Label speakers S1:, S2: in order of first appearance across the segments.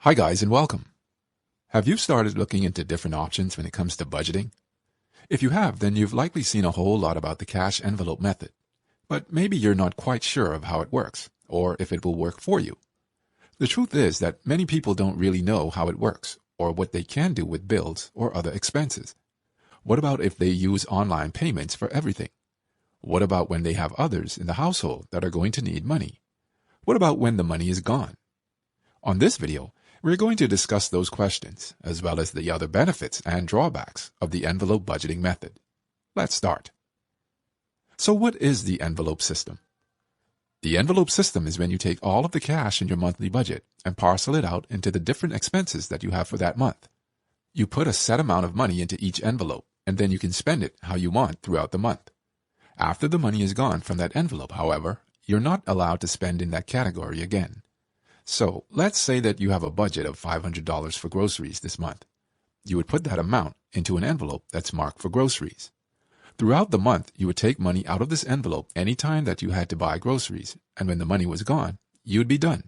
S1: Hi guys and welcome. Have you started looking into different options when it comes to budgeting? If you have, then you've likely seen a whole lot about the cash envelope method, but maybe you're not quite sure of how it works, or if it will work for you. The truth is that many people don't really know how it works, or what they can do with bills or other expenses. What about if they use online payments for everything? What about when they have others in the household that are going to need money? What about when the money is gone? On this video, we're going to discuss those questions, as well as the other benefits and drawbacks of the envelope budgeting method. Let's start. So what is the envelope system? The envelope system is when you take all of the cash in your monthly budget and parcel it out into the different expenses that you have for that month. You put a set amount of money into each envelope, and then you can spend it how you want throughout the month. After the money is gone from that envelope, however, you're not allowed to spend in that category again. So, let's say that you have a budget of $500 for groceries this month. You would put that amount into an envelope that's marked for groceries. Throughout the month, you would take money out of this envelope any time that you had to buy groceries, and when the money was gone, you'd be done.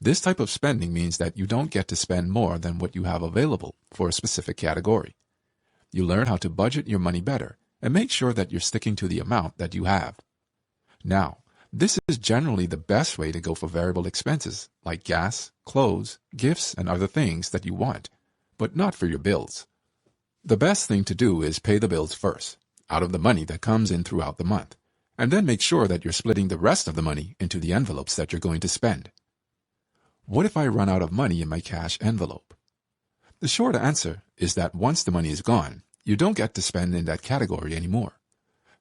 S1: This type of spending means that you don't get to spend more than what you have available for a specific category. You learn how to budget your money better and make sure that you're sticking to the amount that you have. Now, this is generally the best way to go for variable expenses like gas, clothes, gifts, and other things that you want, but not for your bills. The best thing to do is pay the bills first, out of the money that comes in throughout the month, and then make sure that you're splitting the rest of the money into the envelopes that you're going to spend. What if I run out of money in my cash envelope? The short answer is that once the money is gone, you don't get to spend in that category anymore.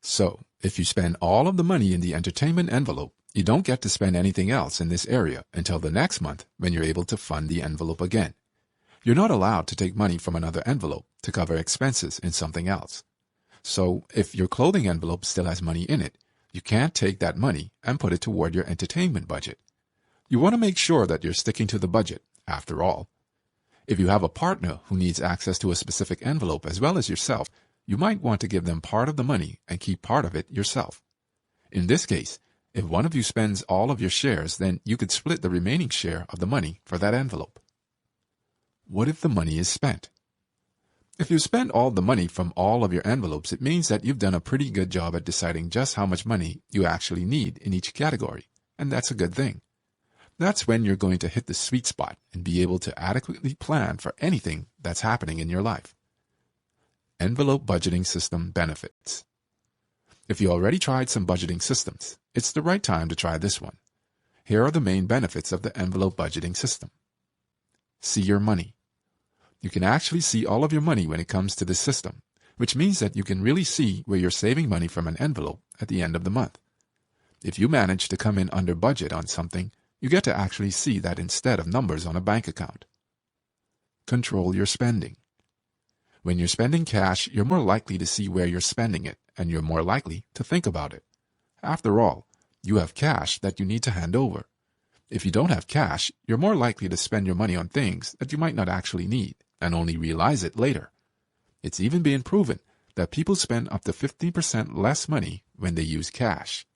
S1: So, if you spend all of the money in the entertainment envelope, you don't get to spend anything else in this area until the next month when you're able to fund the envelope again. You're not allowed to take money from another envelope to cover expenses in something else. So, if your clothing envelope still has money in it, you can't take that money and put it toward your entertainment budget. You want to make sure that you're sticking to the budget, after all. If you have a partner who needs access to a specific envelope as well as yourself, you might want to give them part of the money and keep part of it yourself. In this case, if one of you spends all of your shares, then you could split the remaining share of the money for that envelope. What if the money is spent? If you spend all the money from all of your envelopes, it means that you've done a pretty good job at deciding just how much money you actually need in each category, and that's a good thing. That's when you're going to hit the sweet spot and be able to adequately plan for anything that's happening in your life. Envelope budgeting system benefits. If you already tried some budgeting systems, it's the right time to try this one. Here are the main benefits of the envelope budgeting system. See your money. You can actually see all of your money when it comes to this system, which means that you can really see where you're saving money from an envelope at the end of the month. If you manage to come in under budget on something, you get to actually see that instead of numbers on a bank account. Control your spending. When you're spending cash, you're more likely to see where you're spending it, and you're more likely to think about it. After all, you have cash that you need to hand over. If you don't have cash, you're more likely to spend your money on things that you might not actually need, and only realize it later. It's even been proven that people spend up to 15% less money when they use cash.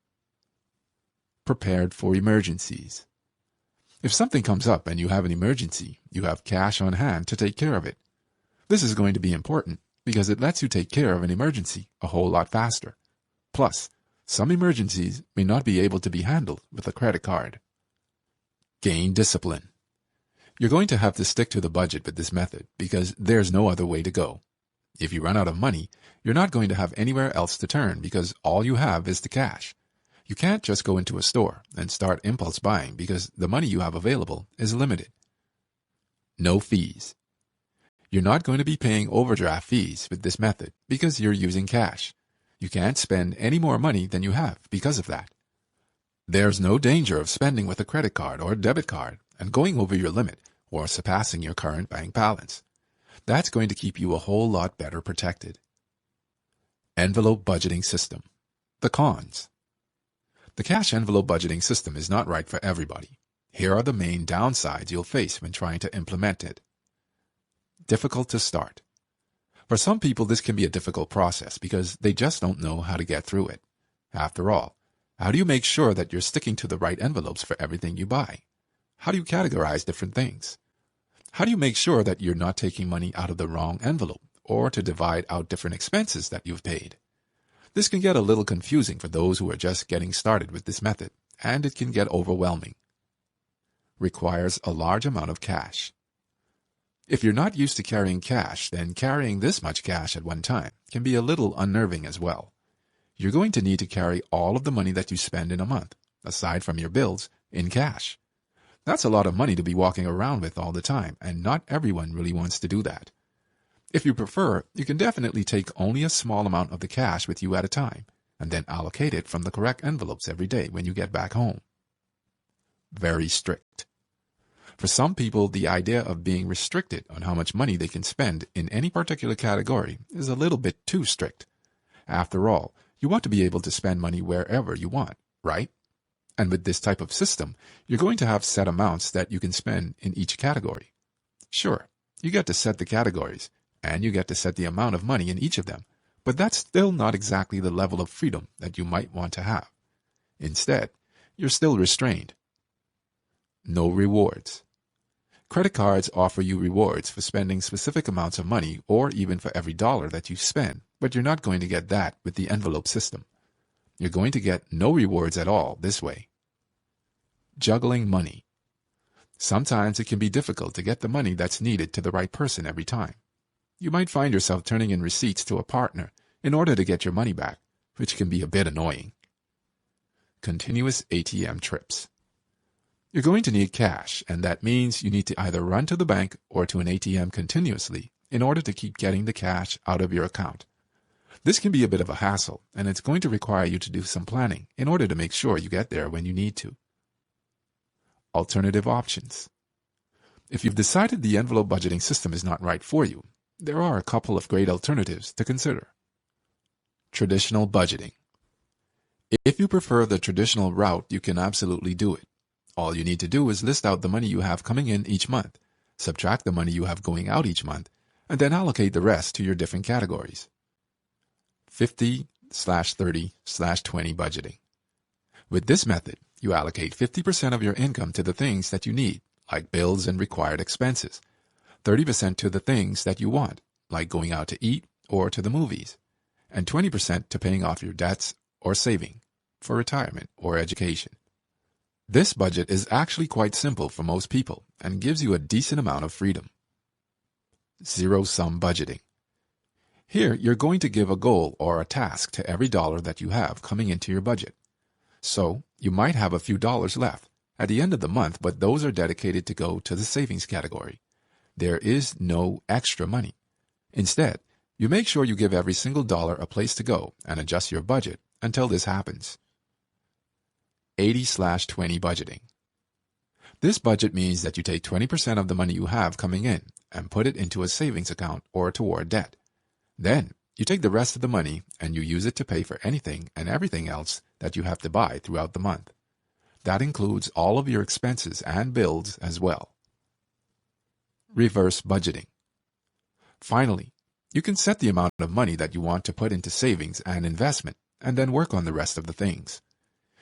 S1: Prepared for emergencies. If something comes up and you have an emergency, you have cash on hand to take care of it. This is going to be important because it lets you take care of an emergency a whole lot faster. Plus, some emergencies may not be able to be handled with a credit card. Gain discipline. You're going to have to stick to the budget with this method because there's no other way to go. If you run out of money, you're not going to have anywhere else to turn because all you have is the cash. You can't just go into a store and start impulse buying because the money you have available is limited. No fees. You're not going to be paying overdraft fees with this method because you're using cash. You can't spend any more money than you have because of that. There's no danger of spending with a credit card or debit card and going over your limit or surpassing your current bank balance. That's going to keep you a whole lot better protected. Envelope budgeting system. The cons. The cash envelope budgeting system is not right for everybody. Here are the main downsides you'll face when trying to implement it. Difficult to start. For some people, this can be a difficult process because they just don't know how to get through it. After all, how do you make sure that you're sticking to the right envelopes for everything you buy? How do you categorize different things? How do you make sure that you're not taking money out of the wrong envelope or to divide out different expenses that you've paid? This can get a little confusing for those who are just getting started with this method, and it can get overwhelming. Requires a large amount of cash. If you're not used to carrying cash, then carrying this much cash at one time can be a little unnerving as well. You're going to need to carry all of the money that you spend in a month, aside from your bills, in cash. That's a lot of money to be walking around with all the time, and not everyone really wants to do that. If you prefer, you can definitely take only a small amount of the cash with you at a time, and then allocate it from the correct envelopes every day when you get back home. Very strict. For some people, the idea of being restricted on how much money they can spend in any particular category is a little bit too strict. After all, you want to be able to spend money wherever you want, right? And with this type of system, you're going to have set amounts that you can spend in each category. Sure, you get to set the categories, and you get to set the amount of money in each of them, but that's still not exactly the level of freedom that you might want to have. Instead, you're still restrained. No rewards. Credit cards offer you rewards for spending specific amounts of money or even for every dollar that you spend, but you're not going to get that with the envelope system. You're going to get no rewards at all this way. Juggling money. Sometimes it can be difficult to get the money that's needed to the right person every time. You might find yourself turning in receipts to a partner in order to get your money back, which can be a bit annoying. Continuous ATM trips. You're going to need cash, and that means you need to either run to the bank or to an ATM continuously in order to keep getting the cash out of your account. This can be a bit of a hassle, and it's going to require you to do some planning in order to make sure you get there when you need to. Alternative options. If you've decided the envelope budgeting system is not right for you, there are a couple of great alternatives to consider. Traditional budgeting. If you prefer the traditional route, you can absolutely do it. All you need to do is list out the money you have coming in each month, subtract the money you have going out each month, and then allocate the rest to your different categories. 50/30/20 budgeting. With this method, you allocate 50% of your income to the things that you need, like bills and required expenses, 30% to the things that you want, like going out to eat or to the movies, and 20% to paying off your debts or saving for retirement or education. This budget is actually quite simple for most people and gives you a decent amount of freedom. Zero-sum budgeting. Here, you're going to give a goal or a task to every dollar that you have coming into your budget. So, you might have a few dollars left at the end of the month, but those are dedicated to go to the savings category. There is no extra money. Instead, you make sure you give every single dollar a place to go and adjust your budget until this happens. 80/20 budgeting. This budget means that you take 20% of the money you have coming in and put it into a savings account or toward debt. Then, you take the rest of the money and you use it to pay for anything and everything else that you have to buy throughout the month. That includes all of your expenses and bills as well. Reverse budgeting. Finally, you can set the amount of money that you want to put into savings and investment and then work on the rest of the things.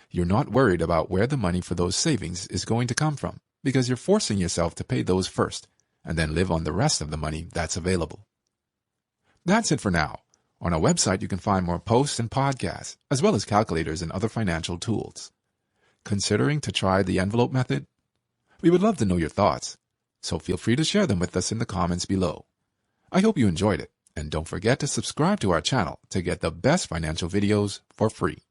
S1: You're not worried about where the money for those savings is going to come from because you're forcing yourself to pay those first and then live on the rest of the money that's available. That's it for now. On our website, you can find more posts and podcasts, as well as calculators and other financial tools. Considering to try the envelope method? We would love to know your thoughts, so feel free to share them with us in the comments below. I hope you enjoyed it, and don't forget to subscribe to our channel to get the best financial videos for free.